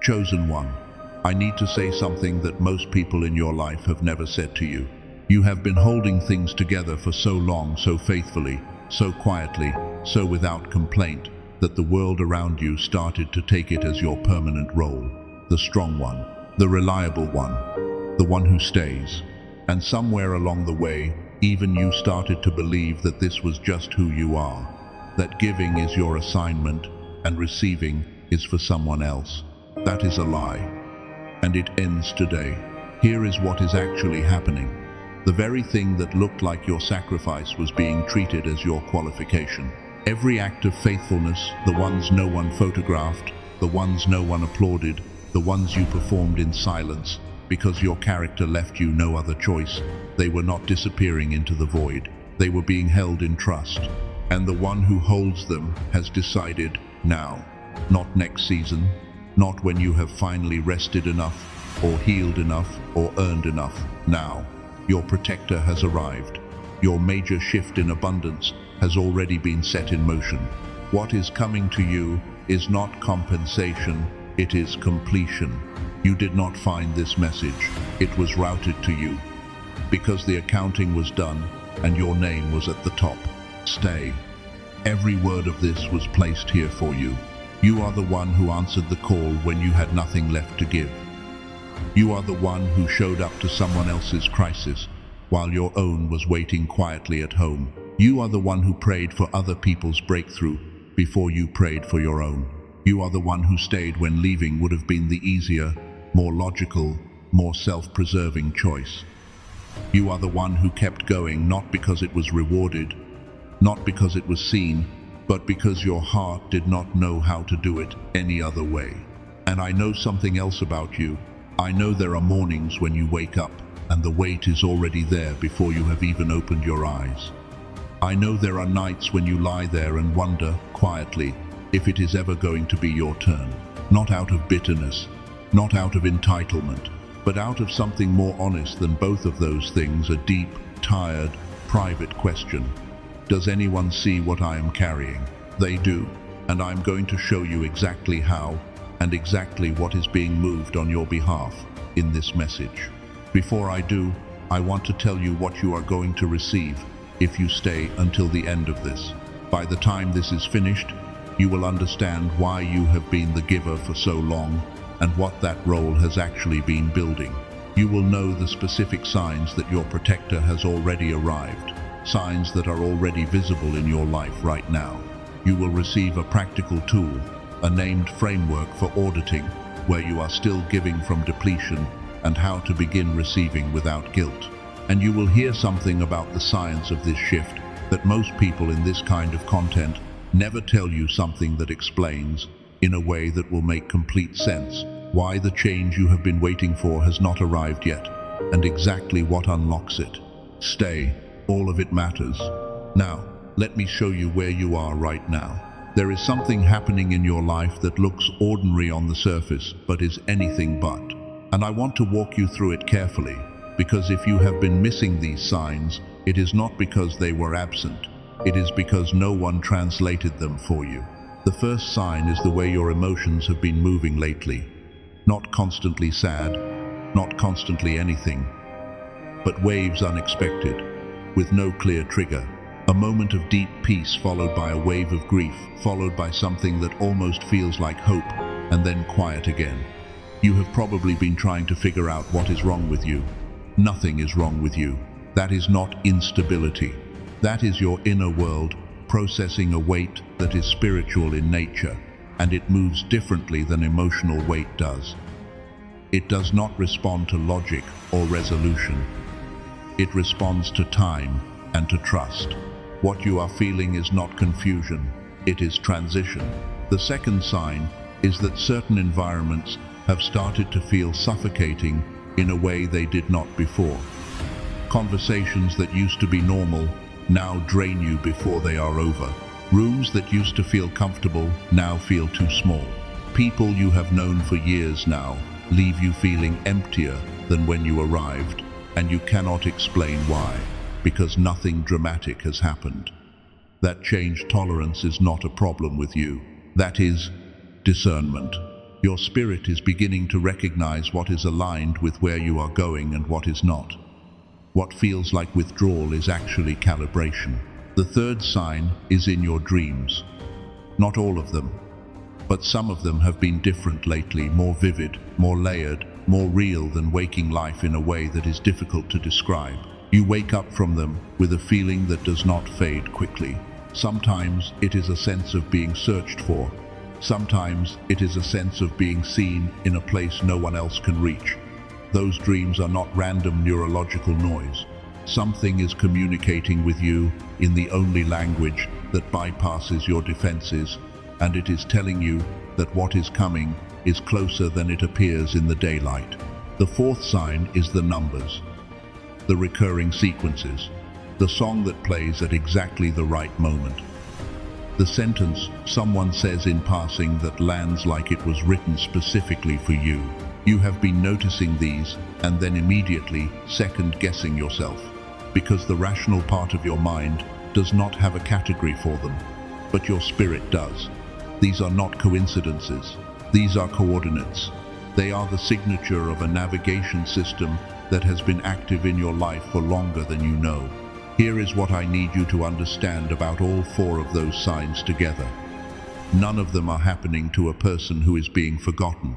Chosen one, I need to say something that most people in your life have never said to you. You have been holding things together for so long, so faithfully, so quietly, so without complaint, that the world around you started to take it as your permanent role. The strong one, the reliable one, the one who stays. And somewhere along the way, even you started to believe that this was just who you are, that giving is your assignment and receiving is for someone else. That is a lie. And it ends today. Here is what is actually happening. The very thing that looked like your sacrifice was being treated as your qualification. Every act of faithfulness, the ones no one photographed, the ones no one applauded, the ones you performed in silence, because your character left you no other choice, they were not disappearing into the void. They were being held in trust. And the one who holds them has decided now. Not next season, not when you have finally rested enough, or healed enough, or earned enough. Now. Your protector has arrived. Your major shift in abundance has already been set in motion. What is coming to you is not compensation, it is completion. You did not find this message, it was routed to you. Because the accounting was done and your name was at the top. Stay. Every word of this was placed here for you. You are the one who answered the call when you had nothing left to give. You are the one who showed up to someone else's crisis while your own was waiting quietly at home. You are the one who prayed for other people's breakthrough before you prayed for your own. You are the one who stayed when leaving would have been the easier, more logical, more self-preserving choice. You are the one who kept going not because it was rewarded, not because it was seen, but because your heart did not know how to do it any other way. And I know something else about you. I know there are mornings when you wake up and the weight is already there before you have even opened your eyes. I know there are nights when you lie there and wonder, quietly, if it is ever going to be your turn. Not out of bitterness, not out of entitlement, but out of something more honest than both of those things, a deep, tired, private question. Does anyone see what I am carrying? They do, and I am going to show you exactly how and exactly what is being moved on your behalf in this message. Before I do, I want to tell you what you are going to receive if you stay until the end of this. By the time this is finished, you will understand why you have been the giver for so long and what that role has actually been building. You will know the specific signs that your protector has already arrived, signs that are already visible in your life right now. You will receive a practical tool, a named framework for auditing where you are still giving from depletion and how to begin receiving without guilt. And you will hear something about the science of this shift that most people in this kind of content never tell you, something that explains, in a way that will make complete sense, why the change you have been waiting for has not arrived yet, and exactly what unlocks it. Stay, all of it matters. Now, let me show you where you are right now. There is something happening in your life that looks ordinary on the surface, but is anything but. And I want to walk you through it carefully, because if you have been missing these signs, it is not because they were absent. It is because no one translated them for you. The first sign is the way your emotions have been moving lately. Not constantly sad, not constantly anything, but waves unexpected, with no clear trigger. A moment of deep peace followed by a wave of grief, followed by something that almost feels like hope, and then quiet again. You have probably been trying to figure out what is wrong with you. Nothing is wrong with you. That is not instability. That is your inner world processing a weight that is spiritual in nature, and it moves differently than emotional weight does. It does not respond to logic or resolution. It responds to time and to trust. What you are feeling is not confusion, it is transition. The second sign is that certain environments have started to feel suffocating in a way they did not before. Conversations that used to be normal now drain you before they are over. Rooms that used to feel comfortable now feel too small. People you have known for years now leave you feeling emptier than when you arrived, and you cannot explain why, because nothing dramatic has happened. That change tolerance is not a problem with you. That is discernment. Your spirit is beginning to recognize what is aligned with where you are going and what is not. What feels like withdrawal is actually calibration. The third sign is in your dreams. Not all of them, but some of them have been different lately, more vivid, more layered, more real than waking life in a way that is difficult to describe. You wake up from them with a feeling that does not fade quickly. Sometimes it is a sense of being searched for. Sometimes it is a sense of being seen in a place no one else can reach. Those dreams are not random neurological noise. Something is communicating with you in the only language that bypasses your defenses, and it is telling you that what is coming is closer than it appears in the daylight. The fourth sign is the numbers. The recurring sequences. The song that plays at exactly the right moment. The sentence someone says in passing that lands like it was written specifically for you. You have been noticing these and then immediately second-guessing yourself, because the rational part of your mind does not have a category for them, but your spirit does. These are not coincidences. These are coordinates. They are the signature of a navigation system that has been active in your life for longer than you know. Here is what I need you to understand about all four of those signs together. None of them are happening to a person who is being forgotten.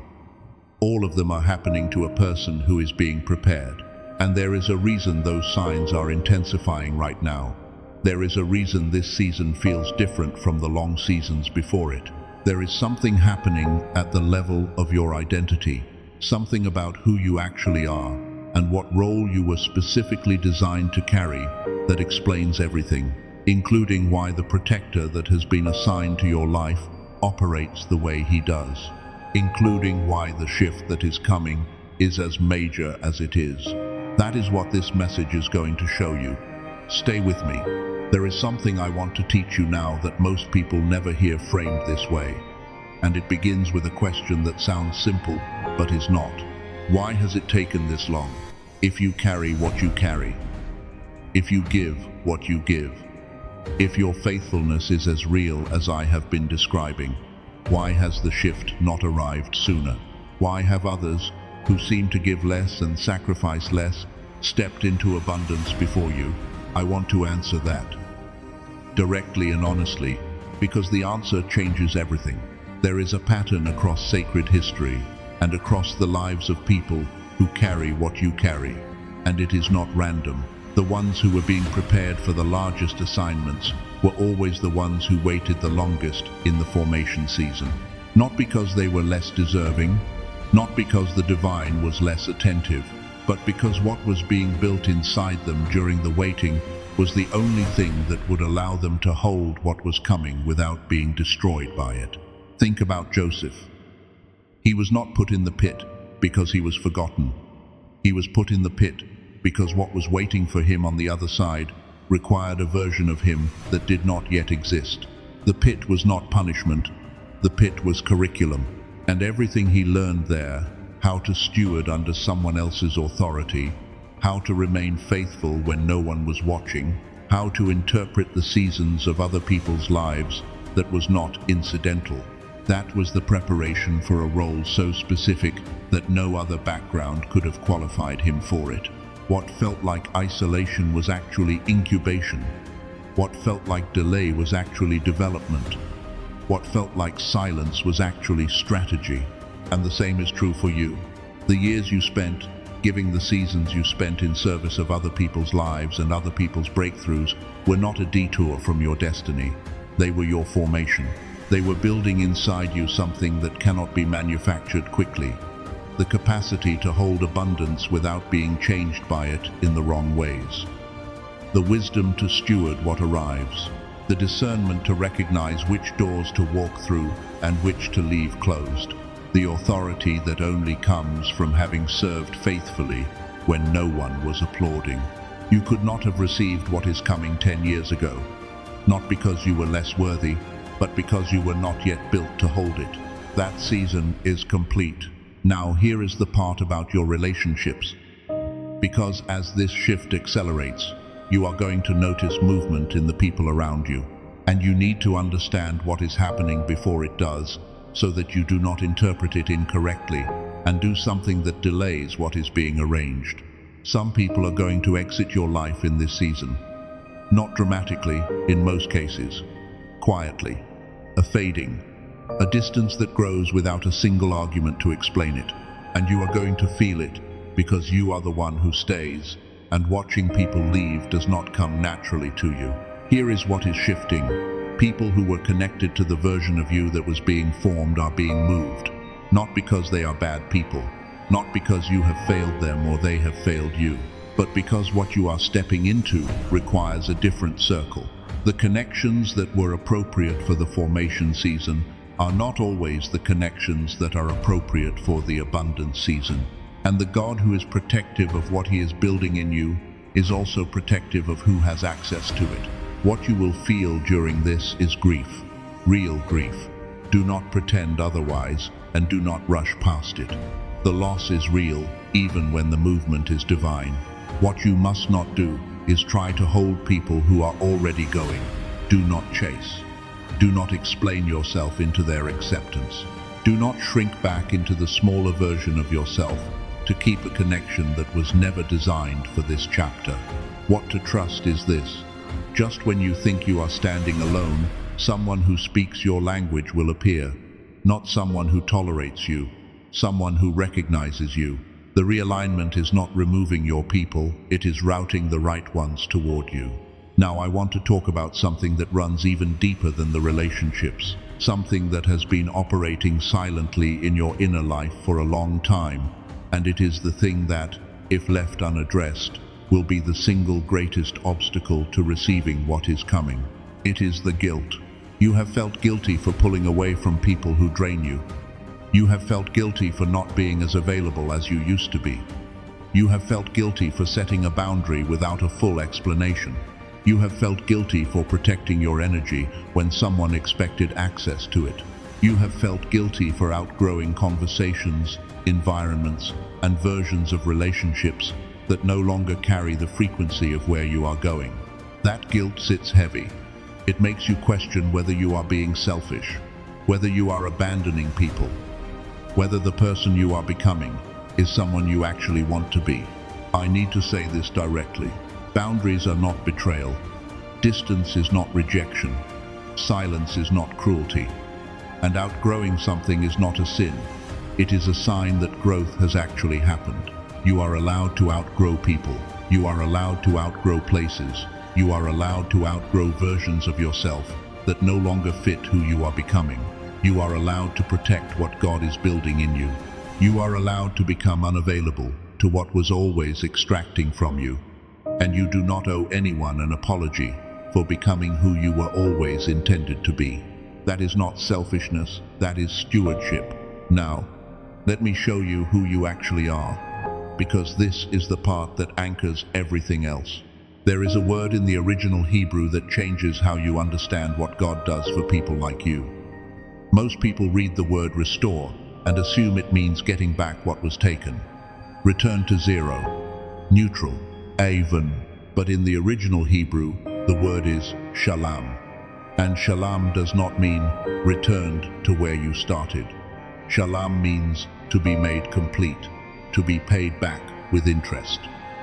All of them are happening to a person who is being prepared. And there is a reason those signs are intensifying right now. There is a reason this season feels different from the long seasons before it. There is something happening at the level of your identity, something about who you actually are and what role you were specifically designed to carry that explains everything, including why the protector that has been assigned to your life operates the way he does, including why the shift that is coming is as major as it is. That is what this message is going to show you. Stay with me. There is something I want to teach you now that most people never hear framed this way. And it begins with a question that sounds simple, but is not. Why has it taken this long? If you carry what you carry, if you give what you give, if your faithfulness is as real as I have been describing, why has the shift not arrived sooner? Why have others, who seem to give less and sacrifice less, stepped into abundance before you? I want to answer that directly and honestly, because the answer changes everything. There is a pattern across sacred history and across the lives of people who carry what you carry, and it is not random. The ones who were being prepared for the largest assignments were always the ones who waited the longest in the formation season. Not because they were less deserving, not because the divine was less attentive, but because what was being built inside them during the waiting was the only thing that would allow them to hold what was coming without being destroyed by it. Think about Joseph. He was not put in the pit because he was forgotten. He was put in the pit because what was waiting for him on the other side required a version of him that did not yet exist. The pit was not punishment. The pit was curriculum. And everything he learned there, how to steward under someone else's authority, how to remain faithful when no one was watching, how to interpret the seasons of other people's lives that was not incidental. That was the preparation for a role so specific that no other background could have qualified him for it. What felt like isolation was actually incubation. What felt like delay was actually development. What felt like silence was actually strategy. And the same is true for you. The years you spent giving, the seasons you spent in service of other people's lives and other people's breakthroughs were not a detour from your destiny. They were your formation. They were building inside you something that cannot be manufactured quickly. The capacity to hold abundance without being changed by it in the wrong ways. The wisdom to steward what arrives. The discernment to recognize which doors to walk through and which to leave closed. The authority that only comes from having served faithfully when no one was applauding. You could not have received what is coming 10 years ago, not because you were less worthy, but because you were not yet built to hold it. That season is complete. Now here is the part about your relationships. Because as this shift accelerates, you are going to notice movement in the people around you, and you need to understand what is happening before it does, so that you do not interpret it incorrectly and do something that delays what is being arranged. Some people are going to exit your life in this season. Not dramatically, in most cases. Quietly. A fading. A distance that grows without a single argument to explain it. And you are going to feel it because you are the one who stays, and watching people leave does not come naturally to you. Here is what is shifting. People who were connected to the version of you that was being formed are being moved. Not because they are bad people, not because you have failed them or they have failed you, but because what you are stepping into requires a different circle. The connections that were appropriate for the formation season are not always the connections that are appropriate for the abundance season. And the God who is protective of what he is building in you is also protective of who has access to it. What you will feel during this is grief, real grief. Do not pretend otherwise, and do not rush past it. The loss is real, even when the movement is divine. What you must not do is try to hold people who are already going. Do not chase. Do not explain yourself into their acceptance. Do not shrink back into the smaller version of yourself to keep a connection that was never designed for this chapter. What to trust is this. Just when you think you are standing alone, someone who speaks your language will appear. Not someone who tolerates you, someone who recognizes you. The realignment is not removing your people, it is routing the right ones toward you. Now I want to talk about something that runs even deeper than the relationships, something that has been operating silently in your inner life for a long time. And it is the thing that, if left unaddressed, will be the single greatest obstacle to receiving what is coming. It is the guilt. You have felt guilty for pulling away from people who drain you. You have felt guilty for not being as available as you used to be. You have felt guilty for setting a boundary without a full explanation. You have felt guilty for protecting your energy when someone expected access to it. You have felt guilty for outgrowing conversations, environments, and versions of relationships that no longer carry the frequency of where you are going. That guilt sits heavy. It makes you question whether you are being selfish, whether you are abandoning people, whether the person you are becoming is someone you actually want to be. I need to say this directly. Boundaries are not betrayal. Distance is not rejection. Silence is not cruelty. And outgrowing something is not a sin. It is a sign that growth has actually happened. You are allowed to outgrow people. You are allowed to outgrow places. You are allowed to outgrow versions of yourself that no longer fit who you are becoming. You are allowed to protect what God is building in you. You are allowed to become unavailable to what was always extracting from you. And you do not owe anyone an apology for becoming who you were always intended to be. That is not selfishness, that is stewardship. Now, let me show you who you actually are, because this is the part that anchors everything else. There is a word in the original Hebrew that changes how you understand what God does for people like you. Most people read the word restore and assume it means getting back what was taken. Return to zero, neutral, even. But in the original Hebrew, the word is shalam. And shalam does not mean returned to where you started. Shalam means to be made complete, to be paid back with interest.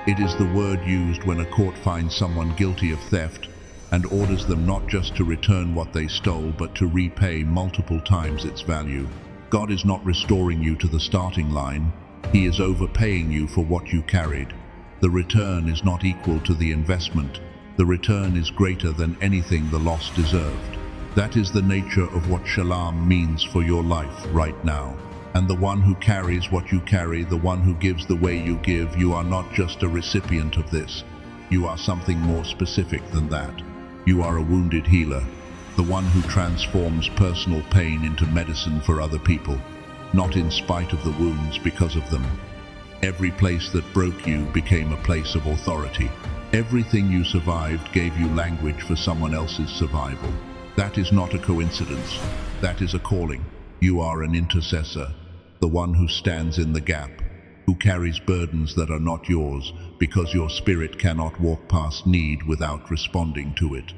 It is the word used when a court finds someone guilty of theft and orders them not just to return what they stole, but to repay multiple times its value. God is not restoring you to the starting line. He is overpaying you for what you carried. The return is not equal to the investment. The return is greater than anything the loss deserved. That is the nature of what shalam means for your life right now. And the one who carries what you carry, the one who gives the way you give, you are not just a recipient of this. You are something more specific than that. You are a wounded healer, the one who transforms personal pain into medicine for other people, not in spite of the wounds, because of them. Every place that broke you became a place of authority. Everything you survived gave you language for someone else's survival. That is not a coincidence. That is a calling. You are an intercessor, the one who stands in the gap, who carries burdens that are not yours because your spirit cannot walk past need without responding to it.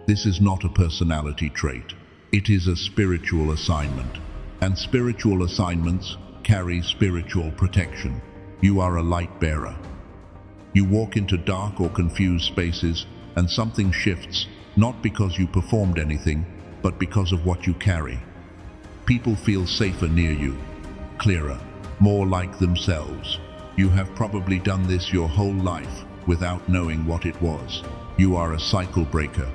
This is not a personality trait. It is a spiritual assignment. And spiritual assignments carry spiritual protection. You are a light bearer. You walk into dark or confused spaces and something shifts, not because you performed anything, but because of what you carry. People feel safer near you, clearer, more like themselves. You have probably done this your whole life without knowing what it was. You are a cycle breaker,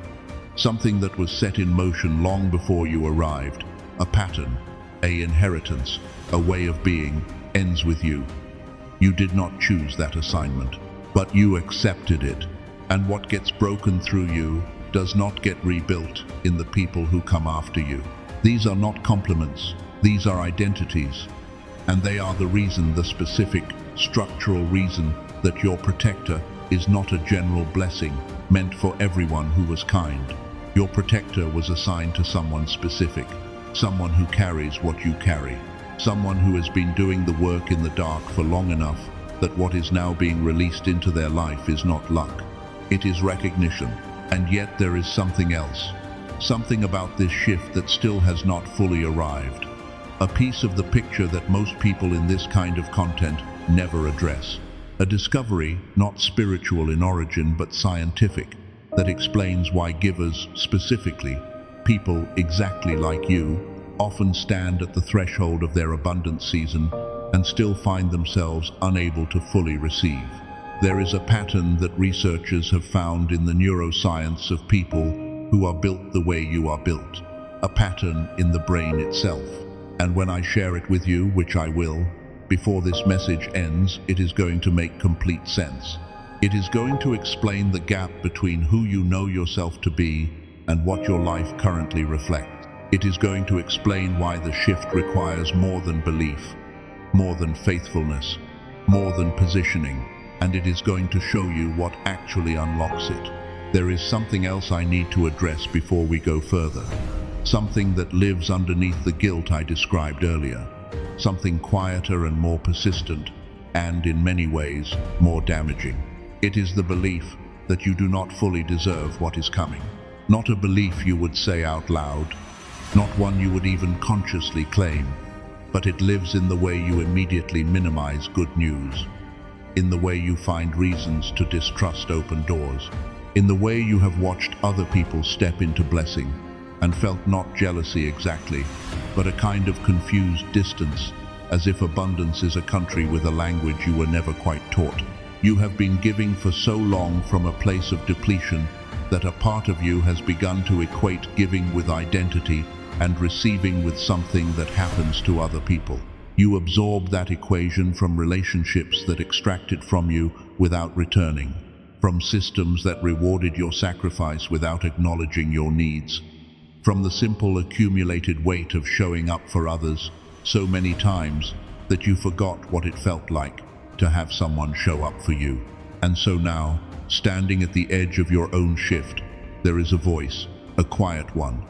something that was set in motion long before you arrived. A pattern, an inheritance, a way of being ends with you. You did not choose that assignment, but you accepted it. And what gets broken through you does not get rebuilt in the people who come after you. These are not compliments, these are identities. And they are the reason, the specific, structural reason that your protector is not a general blessing meant for everyone who was kind. Your protector was assigned to someone specific, someone who carries what you carry, someone who has been doing the work in the dark for long enough that what is now being released into their life is not luck. It is recognition. And yet there is something else, something about this shift that still has not fully arrived. A piece of the picture that most people in this kind of content never address. A discovery, not spiritual in origin but scientific, that explains why givers, specifically, people exactly like you, often stand at the threshold of their abundance season and still find themselves unable to fully receive. There is a pattern that researchers have found in the neuroscience of people who are built the way you are built, a pattern in the brain itself. And when I share it with you, which I will, before this message ends, it is going to make complete sense. It is going to explain the gap between who you know yourself to be and what your life currently reflects. It is going to explain why the shift requires more than belief, more than faithfulness, more than positioning, and it is going to show you what actually unlocks it. There is something else I need to address before we go further. Something that lives underneath the guilt I described earlier. Something quieter and more persistent, and in many ways, more damaging. It is the belief that you do not fully deserve what is coming. Not a belief you would say out loud, not one you would even consciously claim, but it lives in the way you immediately minimize good news, in the way you find reasons to distrust open doors, in the way you have watched other people step into blessing and felt not jealousy exactly, but a kind of confused distance, as if abundance is a country with a language you were never quite taught. You have been giving for so long from a place of depletion that a part of you has begun to equate giving with identity and receiving with something that happens to other people. You absorb that equation from relationships that extracted from you without returning, from systems that rewarded your sacrifice without acknowledging your needs, from the simple accumulated weight of showing up for others so many times that you forgot what it felt like to have someone show up for you. And so now, standing at the edge of your own shift, there is a voice, a quiet one,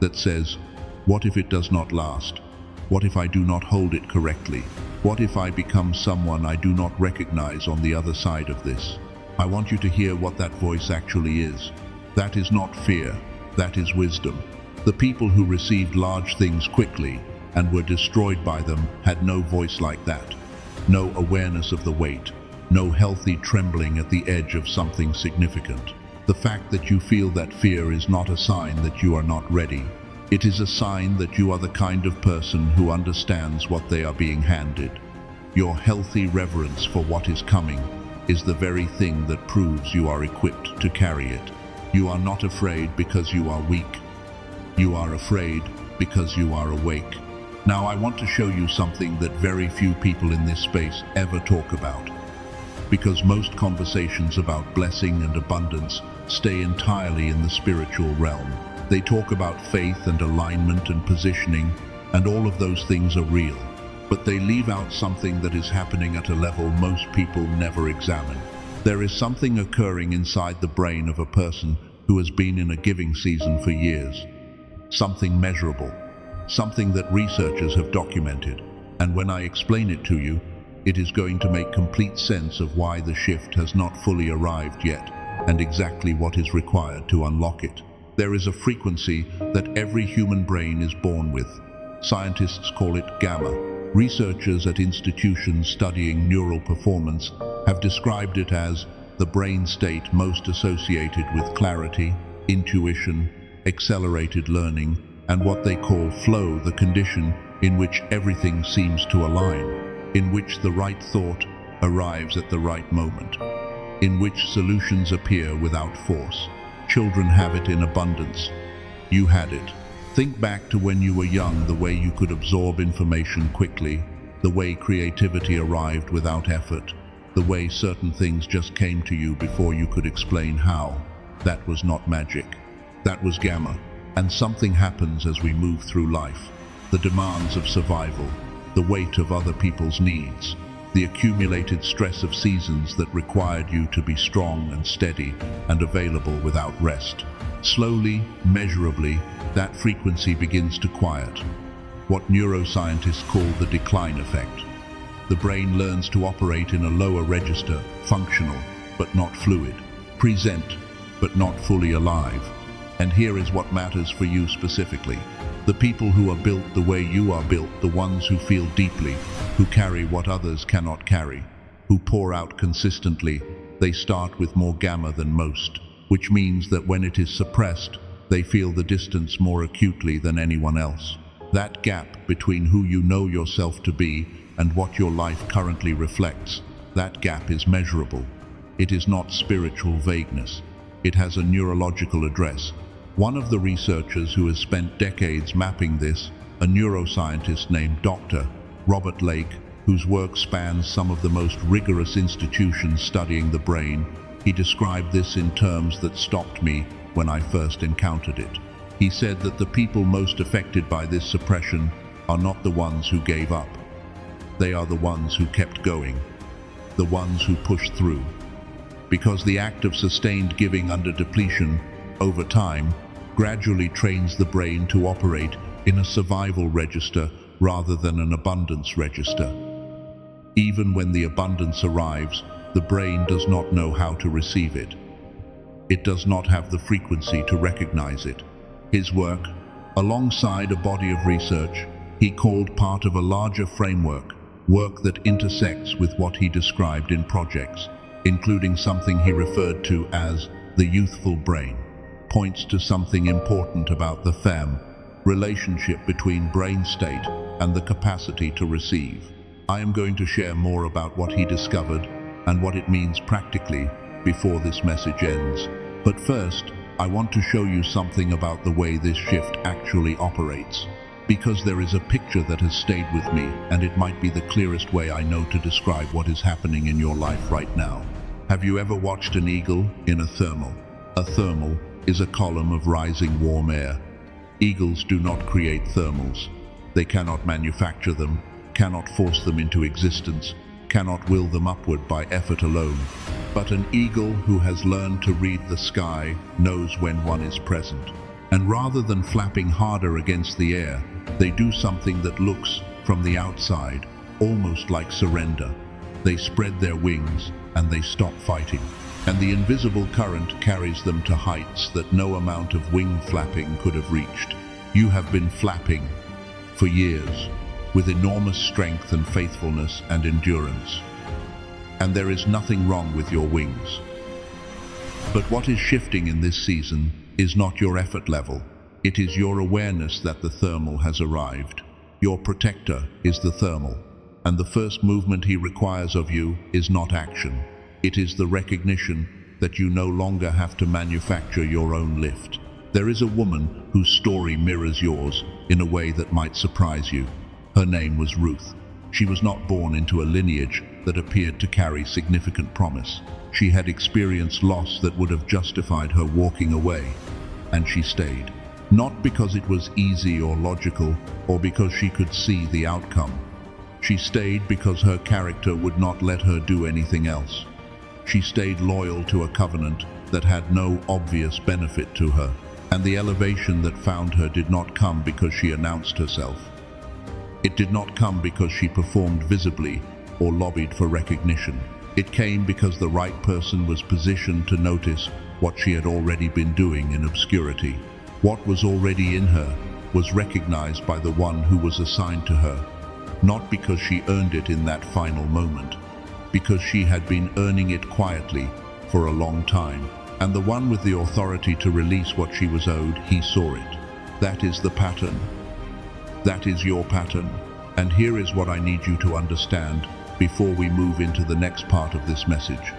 that says, what if it does not last? What if I do not hold it correctly? What if I become someone I do not recognize on the other side of this? I want you to hear what that voice actually is. That is not fear, that is wisdom. The people who received large things quickly and were destroyed by them had no voice like that. No awareness of the weight, no healthy trembling at the edge of something significant. The fact that you feel that fear is not a sign that you are not ready. It is a sign that you are the kind of person who understands what they are being handed. Your healthy reverence for what is coming is the very thing that proves you are equipped to carry it. You are not afraid because you are weak. You are afraid because you are awake. Now I want to show you something that very few people in this space ever talk about. Because most conversations about blessing and abundance stay entirely in the spiritual realm. They talk about faith and alignment and positioning, and all of those things are real. But they leave out something that is happening at a level most people never examine. There is something occurring inside the brain of a person who has been in a giving season for years. Something measurable. Something that researchers have documented. And when I explain it to you, it is going to make complete sense of why the shift has not fully arrived yet, and exactly what is required to unlock it. There is a frequency that every human brain is born with. Scientists call it gamma. Researchers at institutions studying neural performance have described it as the brain state most associated with clarity, intuition, accelerated learning, and what they call flow, the condition in which everything seems to align, in which the right thought arrives at the right moment, in which solutions appear without force. Children have it in abundance. You had it. Think back to when you were young, the way you could absorb information quickly, the way creativity arrived without effort, the way certain things just came to you before you could explain how. That was not magic. That was gamma. And something happens as we move through life. The demands of survival, the weight of other people's needs, the accumulated stress of seasons that required you to be strong and steady and available without rest. Slowly, measurably, that frequency begins to quiet. What neuroscientists call the decline effect. The brain learns to operate in a lower register, functional but not fluid, present but not fully alive. And here is what matters for you specifically. The people who are built the way you are built, the ones who feel deeply, who carry what others cannot carry, who pour out consistently, they start with more gamma than most, which means that when it is suppressed, they feel the distance more acutely than anyone else. That gap between who you know yourself to be and what your life currently reflects, that gap is measurable. It is not spiritual vagueness. It has a neurological address. One of the researchers who has spent decades mapping this, a neuroscientist named Dr. Robert Lake, whose work spans some of the most rigorous institutions studying the brain, he described this in terms that stopped me when I first encountered it. He said that the people most affected by this suppression are not the ones who gave up. They are the ones who kept going, the ones who pushed through. Because the act of sustained giving under depletion, over time, gradually trains the brain to operate in a survival register rather than an abundance register. Even when the abundance arrives, the brain does not know how to receive it. It does not have the frequency to recognize it. His work, alongside a body of research, he called part of a larger framework, work that intersects with what he described in projects, including something he referred to as the youthful brain, points to something important about the FEM, relationship between brain state and the capacity to receive. I am going to share more about what he discovered and what it means practically before this message ends. But first, I want to show you something about the way this shift actually operates, because there is a picture that has stayed with me, and it might be the clearest way I know to describe what is happening in your life right now. Have you ever watched an eagle in a thermal? A thermal is a column of rising warm air. Eagles do not create thermals. They cannot manufacture them, cannot force them into existence, cannot will them upward by effort alone. But an eagle who has learned to read the sky knows when one is present. And rather than flapping harder against the air, they do something that looks, from the outside, almost like surrender. They spread their wings and they stop fighting. And the invisible current carries them to heights that no amount of wing flapping could have reached. You have been flapping for years, with enormous strength and faithfulness and endurance. And there is nothing wrong with your wings. But what is shifting in this season is not your effort level. It is your awareness that the thermal has arrived. Your protector is the thermal, and the first movement he requires of you is not action. It is the recognition that you no longer have to manufacture your own lift. There is a woman whose story mirrors yours in a way that might surprise you. Her name was Ruth. She was not born into a lineage that appeared to carry significant promise. She had experienced loss that would have justified her walking away, and she stayed. Not because it was easy or logical, or because she could see the outcome. She stayed because her character would not let her do anything else. She stayed loyal to a covenant that had no obvious benefit to her, and the elevation that found her did not come because she announced herself. It did not come because she performed visibly or lobbied for recognition. It came because the right person was positioned to notice what she had already been doing in obscurity. What was already in her was recognized by the one who was assigned to her, not because she earned it in that final moment, because she had been earning it quietly for a long time, and the one with the authority to release what she was owed, he saw it. That is the pattern. That is your pattern. And here is what I need you to understand before we move into the next part of this message.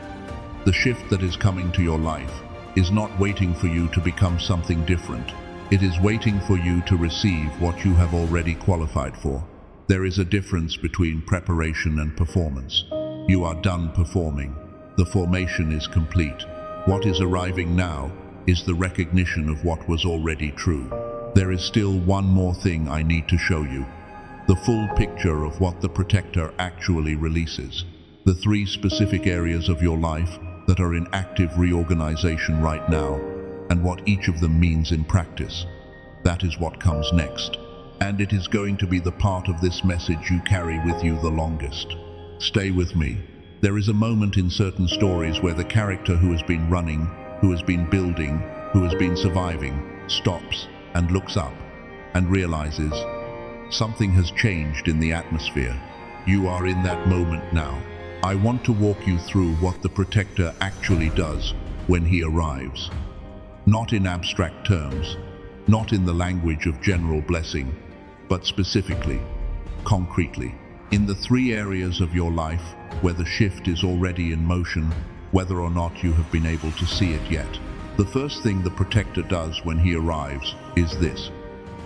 The shift that is coming to your life is not waiting for you to become something different. It is waiting for you to receive what you have already qualified for. There is a difference between preparation and performance. You are done performing. The formation is complete. What is arriving now is the recognition of what was already true. There is still one more thing I need to show you. The full picture of what the protector actually releases. The 3 specific areas of your life that are in active reorganization right now, and what each of them means in practice. That is what comes next. And it is going to be the part of this message you carry with you the longest. Stay with me. There is a moment in certain stories where the character who has been running, who has been building, who has been surviving, stops and looks up and realizes something has changed in the atmosphere. You are in that moment now. I want to walk you through what the protector actually does when he arrives. Not in abstract terms, not in the language of general blessing, but specifically, concretely, in the 3 areas of your life where the shift is already in motion, whether or not you have been able to see it yet. The first thing the protector does when he arrives is this.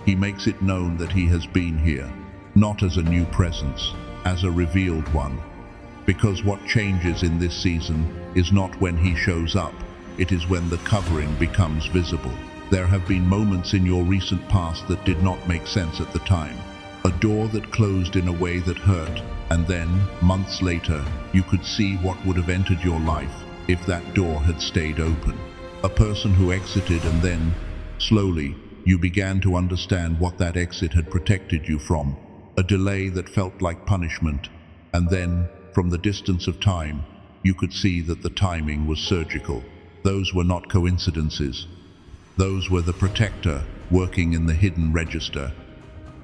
He makes it known that he has been here, not as a new presence, as a revealed one. Because what changes in this season is not when he shows up, it is when the covering becomes visible. There have been moments in your recent past that did not make sense at the time. A door that closed in a way that hurt, and then, months later, you could see what would have entered your life if that door had stayed open. A person who exited, and then, slowly, you began to understand what that exit had protected you from. A delay that felt like punishment, and then, from the distance of time, you could see that the timing was surgical. Those were not coincidences. Those were the protector working in the hidden register,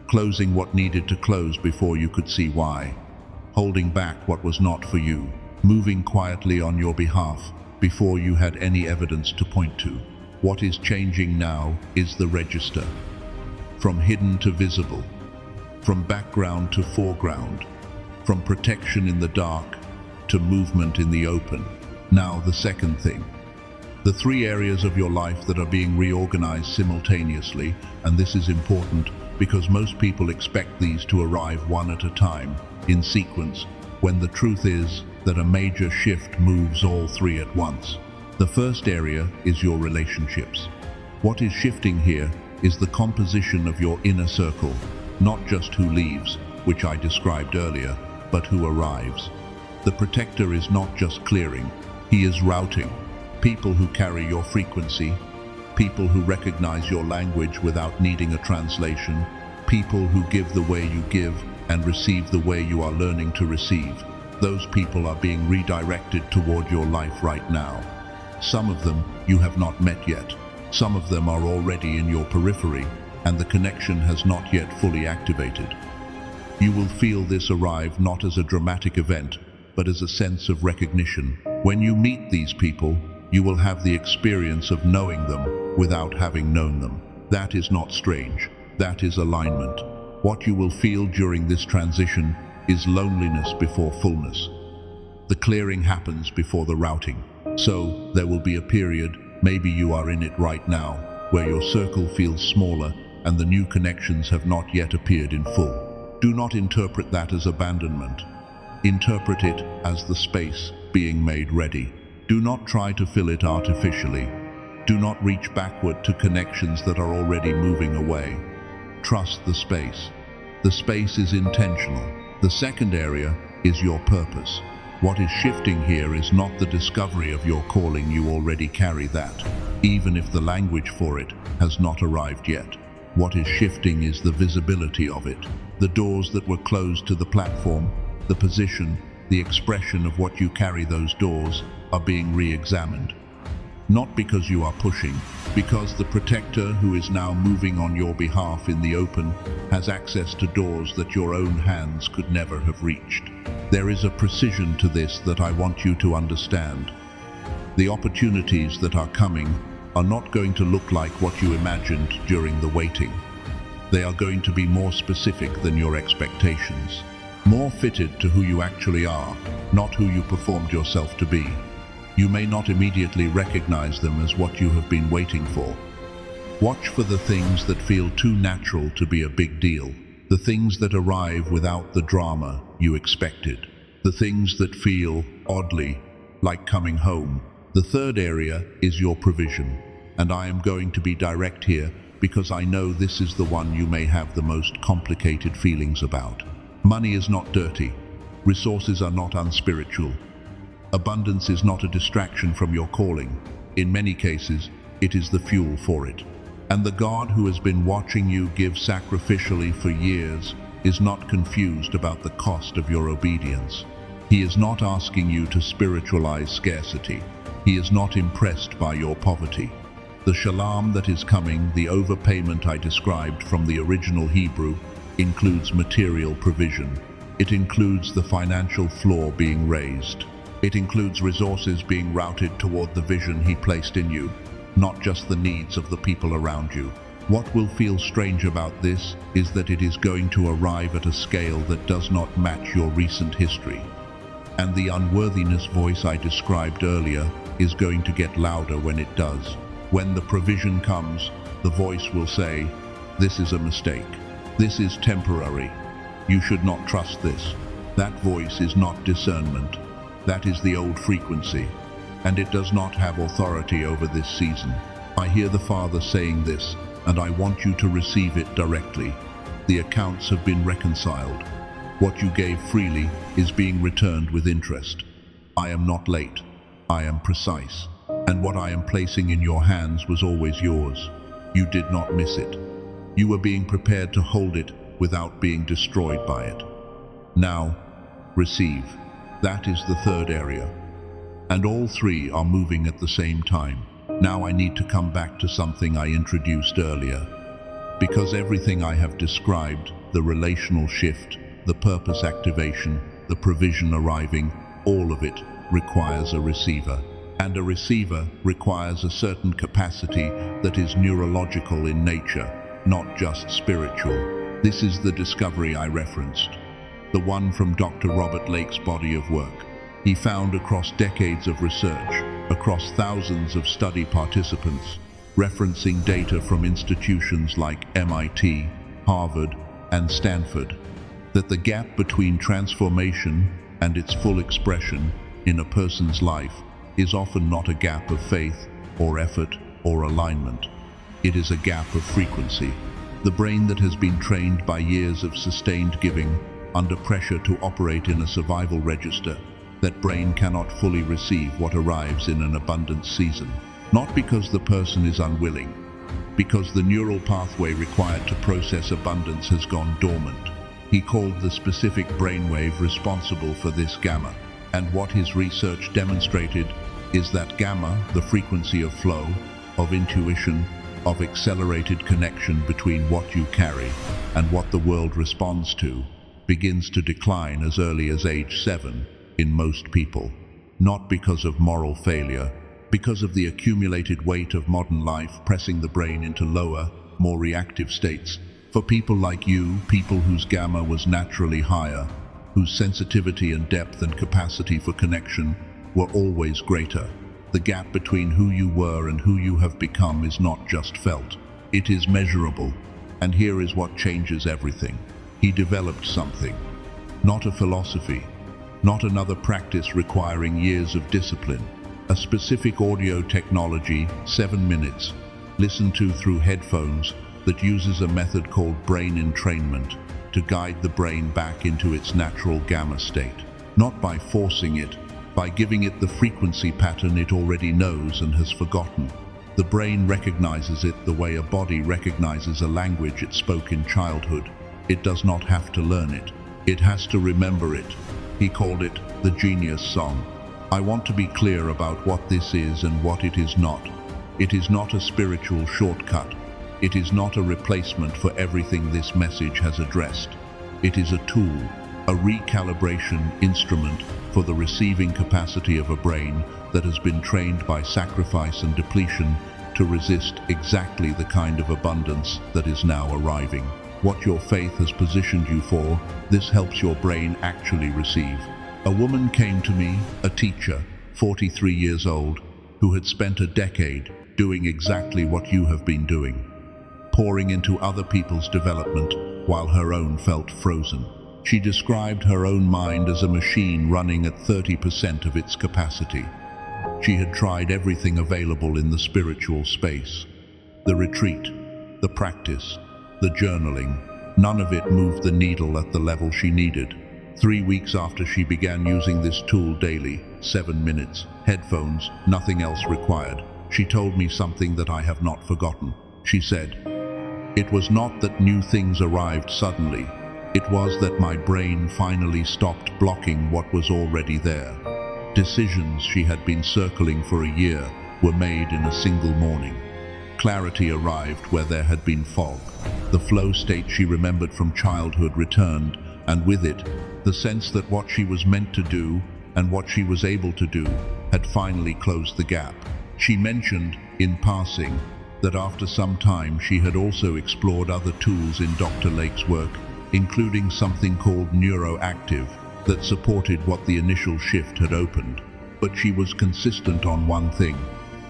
closing what needed to close before you could see why, holding back what was not for you, moving quietly on your behalf before you had any evidence to point to. What is changing now is the register. From hidden to visible, from background to foreground, from protection in the dark to movement in the open. Now the second thing. The 3 areas of your life that are being reorganized simultaneously, and this is important because most people expect these to arrive one at a time, in sequence, when the truth is that a major shift moves all 3 at once. The first area is your relationships. What is shifting here is the composition of your inner circle, not just who leaves, which I described earlier, but who arrives. The protector is not just clearing, he is routing. People who carry your frequency, people who recognize your language without needing a translation, people who give the way you give and receive the way you are learning to receive. Those people are being redirected toward your life right now. Some of them you have not met yet. Some of them are already in your periphery, and the connection has not yet fully activated. You will feel this arrive not as a dramatic event, but as a sense of recognition. When you meet these people, you will have the experience of knowing them without having known them. That is not strange. That is alignment. What you will feel during this transition is loneliness before fullness. The clearing happens before the routing. So there will be a period, maybe you are in it right now, where your circle feels smaller and the new connections have not yet appeared in full. Do not interpret that as abandonment. Interpret it as the space being made ready. Do not try to fill it artificially. Do not reach backward to connections that are already moving away. Trust the space. The space is intentional. The second area is your purpose. What is shifting here is not the discovery of your calling, you already carry that, even if the language for it has not arrived yet. What is shifting is the visibility of it. The doors that were closed to the platform, the position, the expression of what you carry those doors are being re-examined. Not because you are pushing, because the protector who is now moving on your behalf in the open has access to doors that your own hands could never have reached. There is a precision to this that I want you to understand. The opportunities that are coming are not going to look like what you imagined during the waiting. They are going to be more specific than your expectations, more fitted to who you actually are, not who you performed yourself to be. You may not immediately recognize them as what you have been waiting for. Watch for the things that feel too natural to be a big deal, the things that arrive without the drama you expected, the things that feel, oddly, like coming home. The third area is your provision, and I am going to be direct here because I know this is the one you may have the most complicated feelings about. Money is not dirty. Resources are not unspiritual. Abundance is not a distraction from your calling. In many cases, it is the fuel for it. And the God who has been watching you give sacrificially for years is not confused about the cost of your obedience. He is not asking you to spiritualize scarcity. He is not impressed by your poverty. The shalam that is coming, the overpayment I described from the original Hebrew, includes material provision. It includes the financial floor being raised. It includes resources being routed toward the vision He placed in you, not just the needs of the people around you. What will feel strange about this is that it is going to arrive at a scale that does not match your recent history. And the unworthiness voice I described earlier is going to get louder when it does. When the provision comes, the voice will say, "This is a mistake. This is temporary. You should not trust this." That voice is not discernment. That is the old frequency, and it does not have authority over this season. I hear the Father saying this, and I want you to receive it directly. The accounts have been reconciled. What you gave freely is being returned with interest. I am not late. I am precise. And what I am placing in your hands was always yours. You did not miss it. You were being prepared to hold it without being destroyed by it. Now, receive. That is the third area. And all three are moving at the same time. Now I need to come back to something I introduced earlier. Because everything I have described, the relational shift, the purpose activation, the provision arriving, all of it requires a receiver. And a receiver requires a certain capacity that is neurological in nature, not just spiritual. This is the discovery I referenced, the one from Dr. Robert Lake's body of work. He found across decades of research, across thousands of study participants, referencing data from institutions like MIT, Harvard, and Stanford, that the gap between transformation and its full expression in a person's life is often not a gap of faith or effort or alignment. It is a gap of frequency. The brain that has been trained by years of sustained giving under pressure to operate in a survival register, that brain cannot fully receive what arrives in an abundance season. Not because the person is unwilling, because the neural pathway required to process abundance has gone dormant. He called the specific brainwave responsible for this gamma. And what his research demonstrated is that gamma, the frequency of flow, of intuition, of accelerated connection between what you carry and what the world responds to, begins to decline as early as age 7 in most people. Not because of moral failure, because of the accumulated weight of modern life pressing the brain into lower, more reactive states. For people like you, people whose gamma was naturally higher, whose sensitivity and depth and capacity for connection were always greater. The gap between who you were and who you have become is not just felt, it is measurable. And here is what changes everything. He developed something, not a philosophy, not another practice requiring years of discipline, a specific audio technology, 7 minutes, listened to through headphones, that uses a method called brain entrainment to guide the brain back into its natural gamma state, not by forcing it, by giving it the frequency pattern it already knows and has forgotten. The brain recognizes it the way a body recognizes a language it spoke in childhood. It does not have to learn it. It has to remember it. He called it the genius song. I want to be clear about what this is and what it is not. It is not a spiritual shortcut. It is not a replacement for everything this message has addressed. It is a tool, a recalibration instrument for the receiving capacity of a brain that has been trained by sacrifice and depletion to resist exactly the kind of abundance that is now arriving. What your faith has positioned you for, this helps your brain actually receive. A woman came to me, a teacher, 43 years old, who had spent a decade doing exactly what you have been doing, pouring into other people's development while her own felt frozen. She described her own mind as a machine running at 30% of its capacity. She had tried everything available in the spiritual space. The retreat, the practice, the journaling, none of it moved the needle at the level she needed. 3 weeks after she began using this tool daily, 7 minutes, headphones, nothing else required, she told me something that I have not forgotten. She said, "It was not that new things arrived suddenly. It was that my brain finally stopped blocking what was already there." Decisions she had been circling for a year were made in a single morning. Clarity arrived where there had been fog. The flow state she remembered from childhood returned, and with it, the sense that what she was meant to do and what she was able to do had finally closed the gap. She mentioned, in passing, that after some time she had also explored other tools in Dr. Lake's work, including something called neuroactive, that supported what the initial shift had opened. But she was consistent on one thing.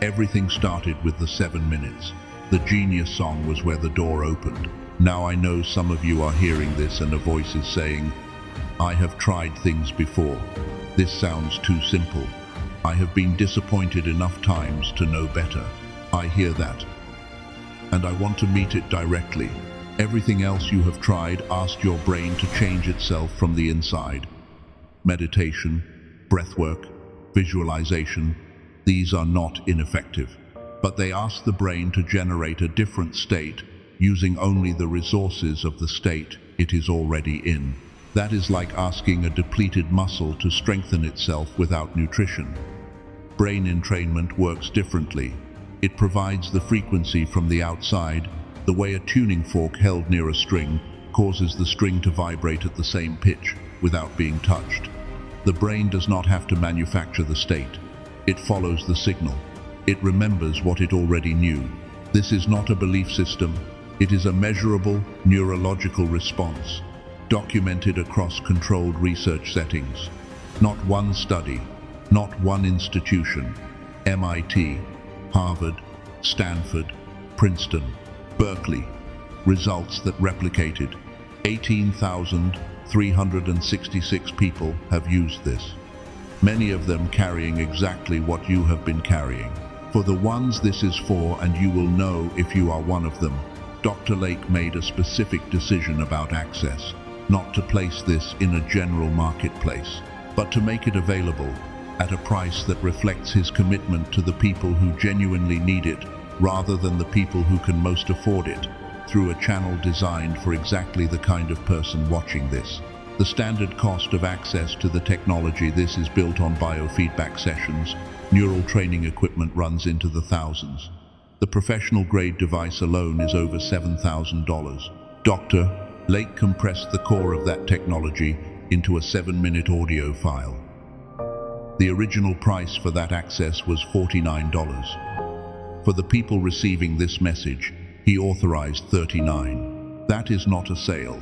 Everything started with the 7 minutes. The Genius song was where the door opened. Now I know some of you are hearing this and a voice is saying, "I have tried things before. This sounds too simple. I have been disappointed enough times to know better." I hear that. And I want to meet it directly. Everything else you have tried asked your brain to change itself from the inside. Meditation, breathwork, visualization, these are not ineffective. But they ask the brain to generate a different state using only the resources of the state it is already in. That is like asking a depleted muscle to strengthen itself without nutrition. Brain entrainment works differently. It provides the frequency from the outside, the way a tuning fork held near a string causes the string to vibrate at the same pitch without being touched. The brain does not have to manufacture the state. It follows the signal. It remembers what it already knew. This is not a belief system. It is a measurable neurological response, documented across controlled research settings. Not one study, not one institution. MIT, Harvard, Stanford, Princeton, Berkeley. Results that replicated. 18,366 people have used this. Many of them carrying exactly what you have been carrying. For the ones this is for, and you will know if you are one of them, Dr. Lake made a specific decision about access, not to place this in a general marketplace, but to make it available at a price that reflects his commitment to the people who genuinely need it, rather than the people who can most afford it, through a channel designed for exactly the kind of person watching this. The standard cost of access to the technology this is built on biofeedback sessions, neural training equipment runs into the thousands. The professional-grade device alone is over $7,000. Dr. Lake compressed the core of that technology into a 7-minute audio file. The original price for that access was $49. For the people receiving this message, he authorized $39. That is not a sale.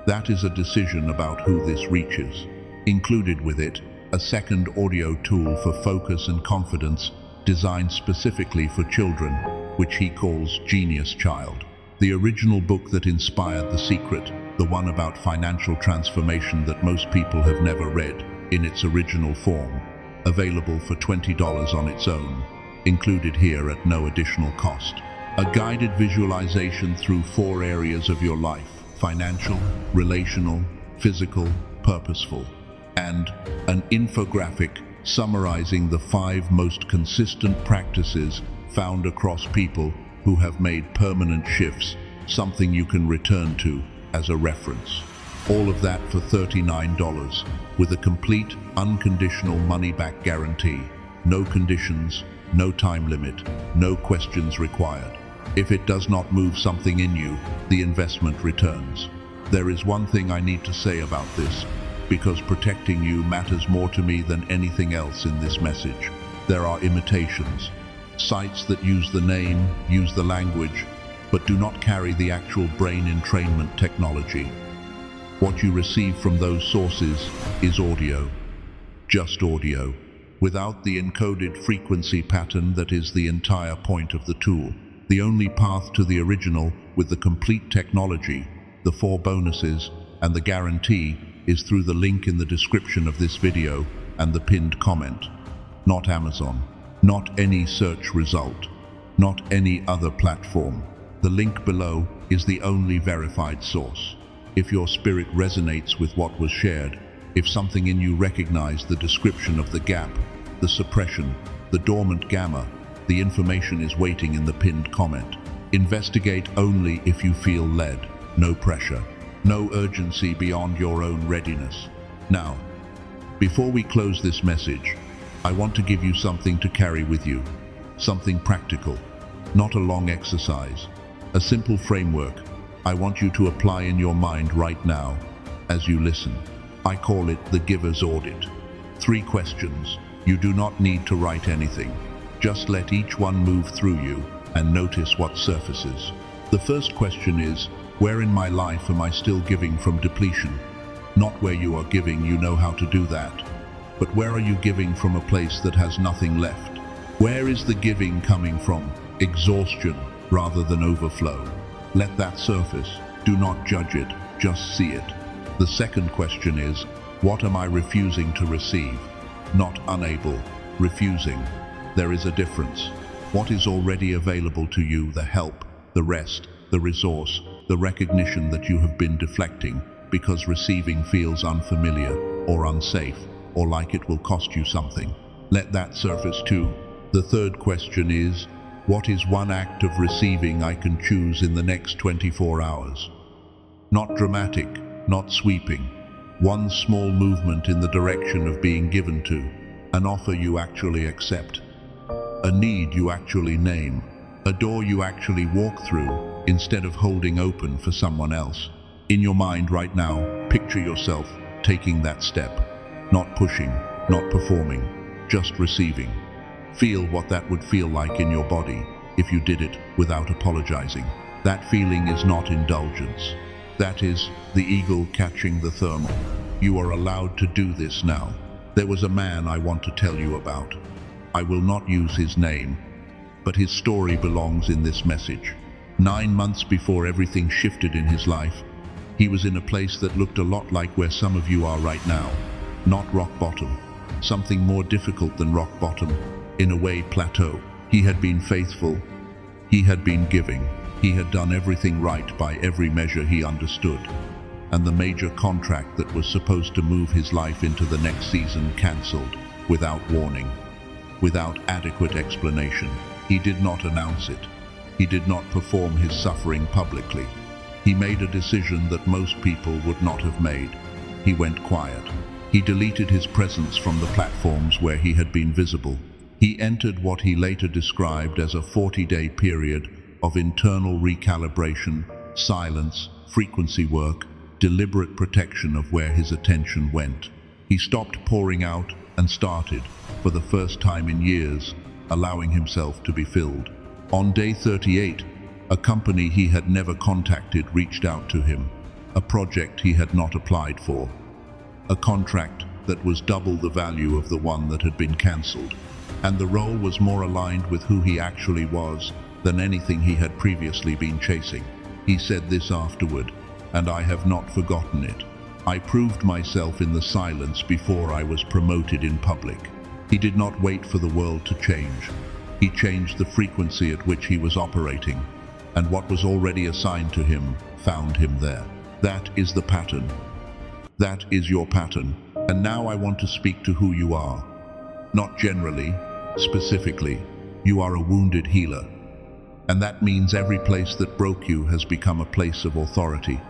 That is a decision about who this reaches. Included with it, a second audio tool for focus and confidence designed specifically for children, which he calls Genius Child. The original book that inspired The Secret, the one about financial transformation that most people have never read, in its original form, available for $20 on its own, included here at no additional cost. A guided visualization through 4 areas of your life: financial, relational, physical, purposeful, and an infographic summarizing the 5 most consistent practices found across people who have made permanent shifts, something you can return to as a reference. All of that for $39, with a complete, unconditional money-back guarantee. No conditions, no time limit, no questions required. If it does not move something in you, the investment returns. There is one thing I need to say about this, because protecting you matters more to me than anything else in this message. There are imitations. Sites that use the name, use the language, but do not carry the actual brain entrainment technology. What you receive from those sources is audio. Just audio, without the encoded frequency pattern that is the entire point of the tool. The only path to the original, with the complete technology, the 4 bonuses, and the guarantee, is through the link in the description of this video and the pinned comment. Not Amazon, not any search result, not any other platform. The link below is the only verified source. If your spirit resonates with what was shared, if something in you recognizes the description of the gap, the suppression, the dormant gamma, the information is waiting in the pinned comment. Investigate only if you feel led. No pressure, no urgency beyond your own readiness. Now, before we close this message, I want to give you something to carry with you. Something practical, not a long exercise. A simple framework I want you to apply in your mind right now as you listen. I call it the giver's audit. 3 questions. You do not need to write anything. Just let each one move through you and notice what surfaces. The first question is, where in my life am I still giving from depletion? Not where you are giving, you know how to do that. But where are you giving from a place that has nothing left? Where is the giving coming from? Exhaustion rather than overflow. Let that surface. Do not judge it, just see it. The second question is, what am I refusing to receive? Not unable, refusing. There is a difference. What is already available to you, the help, the rest, the resource, the recognition that you have been deflecting because receiving feels unfamiliar or unsafe or like it will cost you something. Let that surface too. The third question is, what is one act of receiving I can choose in the next 24 hours? Not dramatic, not sweeping. One small movement in the direction of being given to. An offer you actually accept. A need you actually name. A door you actually walk through instead of holding open for someone else. In your mind right now, picture yourself taking that step. Not pushing, not performing, just receiving. Feel what that would feel like in your body if you did it without apologizing. That feeling is not indulgence. That is the eagle catching the thermal. You are allowed to do this now. There was a man I want to tell you about. I will not use his name, but his story belongs in this message. 9 months before everything shifted in his life, he was in a place that looked a lot like where some of you are right now. Not rock bottom, something more difficult than rock bottom, in a way plateau. He had been faithful, he had been giving, he had done everything right by every measure he understood. And the major contract that was supposed to move his life into the next season cancelled, without warning, without adequate explanation. He did not announce it. He did not perform his suffering publicly. He made a decision that most people would not have made. He went quiet. He deleted his presence from the platforms where he had been visible. He entered what he later described as a 40-day period of internal recalibration, silence, frequency work, deliberate protection of where his attention went. He stopped pouring out and started, for the first time in years, allowing himself to be filled. On day 38, a company he had never contacted reached out to him, a project he had not applied for, a contract that was double the value of the one that had been cancelled. And the role was more aligned with who he actually was than anything he had previously been chasing. He said this afterward, and I have not forgotten it. I proved myself in the silence before I was promoted in public. He did not wait for the world to change. He changed the frequency at which he was operating, and what was already assigned to him found him there. That is the pattern. That is your pattern. And now I want to speak to who you are. Not generally, specifically. You are a wounded healer. And that means every place that broke you has become a place of authority.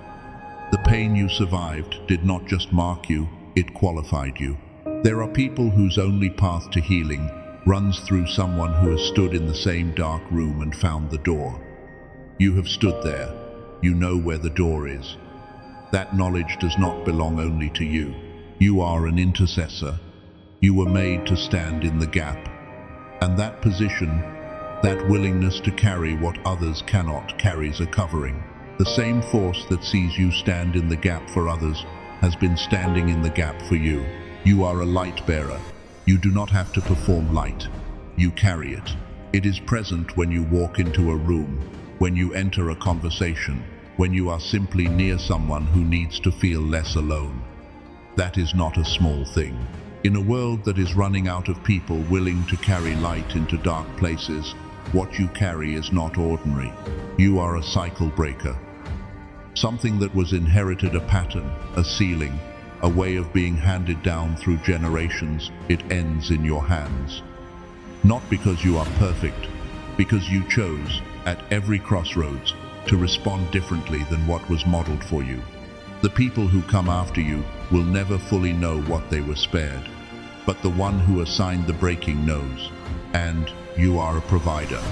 The pain you survived did not just mark you, it qualified you. There are people whose only path to healing runs through someone who has stood in the same dark room and found the door. You have stood there. You know where the door is. That knowledge does not belong only to you. You are an intercessor. You were made to stand in the gap. And that position, that willingness to carry what others cannot, carries a covering. The same force that sees you stand in the gap for others has been standing in the gap for you. You are a light bearer. You do not have to perform light. You carry it. It is present when you walk into a room, when you enter a conversation, when you are simply near someone who needs to feel less alone. That is not a small thing. In a world that is running out of people willing to carry light into dark places, what you carry is not ordinary. You are a cycle breaker. Something that was inherited, a pattern, a ceiling, a way of being handed down through generations. It ends in your hands. Not because you are perfect, because you chose, at every crossroads, to respond differently than what was modeled for you. The people who come after you will never fully know what they were spared, but the one who assigned the breaking knows. And you are a provider,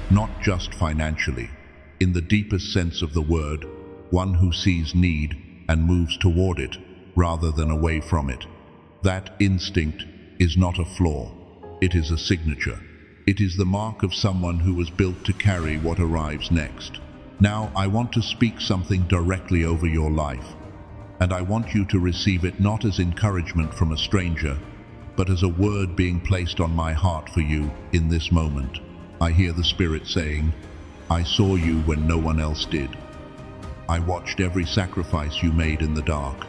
not just financially. In the deepest sense of the word, one who sees need and moves toward it rather than away from it. That instinct is not a flaw. It is a signature. It is the mark of someone who was built to carry what arrives next. Now, I want to speak something directly over your life, and I want you to receive it not as encouragement from a stranger, but as a word being placed on my heart for you in this moment. I hear the Spirit saying, I saw you when no one else did. I watched every sacrifice you made in the dark.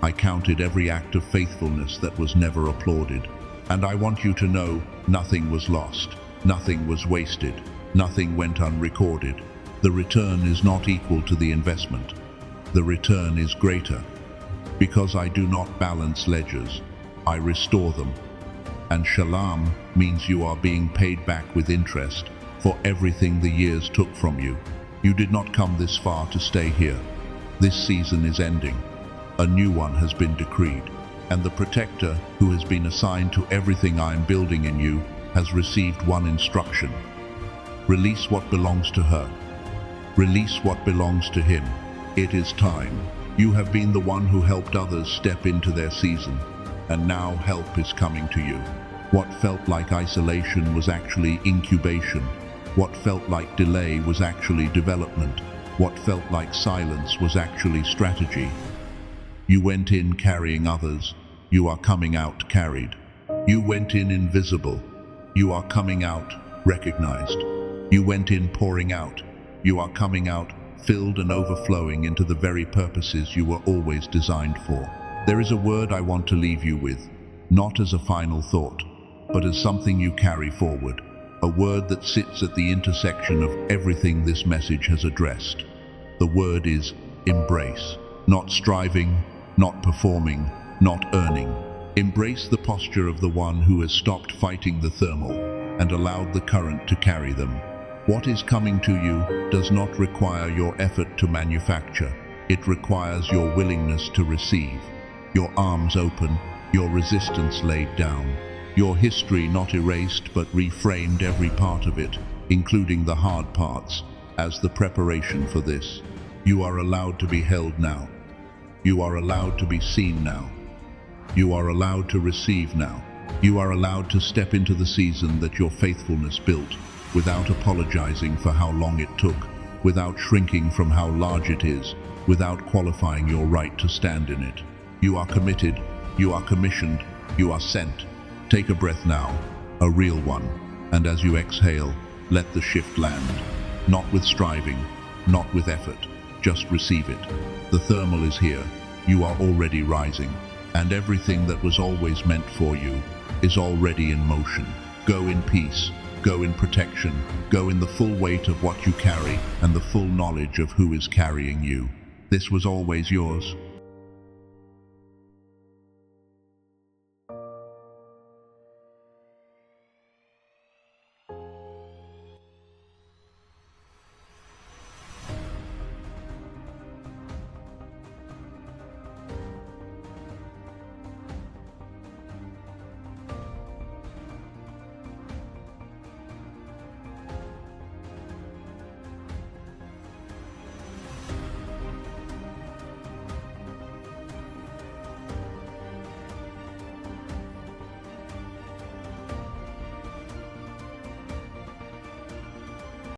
I counted every act of faithfulness that was never applauded. And I want you to know nothing was lost, nothing was wasted, nothing went unrecorded. The return is not equal to the investment. The return is greater. Because I do not balance ledgers, I restore them. And shalam means you are being paid back with interest for everything the years took from you. You did not come this far to stay here. This season is ending. A new one has been decreed. And the protector who has been assigned to everything I am building in you has received one instruction. Release what belongs to her. Release what belongs to him. It is time. You have been the one who helped others step into their season, and now help is coming to you. What felt like isolation was actually incubation. What felt like delay was actually development. What felt like silence was actually strategy. You went in carrying others. You are coming out carried. You went in invisible. You are coming out recognized. You went in pouring out. You are coming out filled and overflowing into the very purposes you were always designed for. There is a word I want to leave you with, not as a final thought, but as something you carry forward. A word that sits at the intersection of everything this message has addressed. The word is embrace. Not striving, not performing, not earning. Embrace the posture of the one who has stopped fighting the thermal and allowed the current to carry them. What is coming to you does not require your effort to manufacture. It requires your willingness to receive. Your arms open, your resistance laid down. Your history not erased but reframed, every part of it, including the hard parts, as the preparation for this. You are allowed to be held now. You are allowed to be seen now. You are allowed to receive now. You are allowed to step into the season that your faithfulness built, without apologizing for how long it took, without shrinking from how large it is, without qualifying your right to stand in it. You are committed, you are commissioned, you are sent. Take a breath now, a real one, and as you exhale, let the shift land. Not with striving, not with effort, just receive it. The thermal is here, you are already rising, and everything that was always meant for you is already in motion. Go in peace, go in protection, go in the full weight of what you carry and the full knowledge of who is carrying you. This was always yours.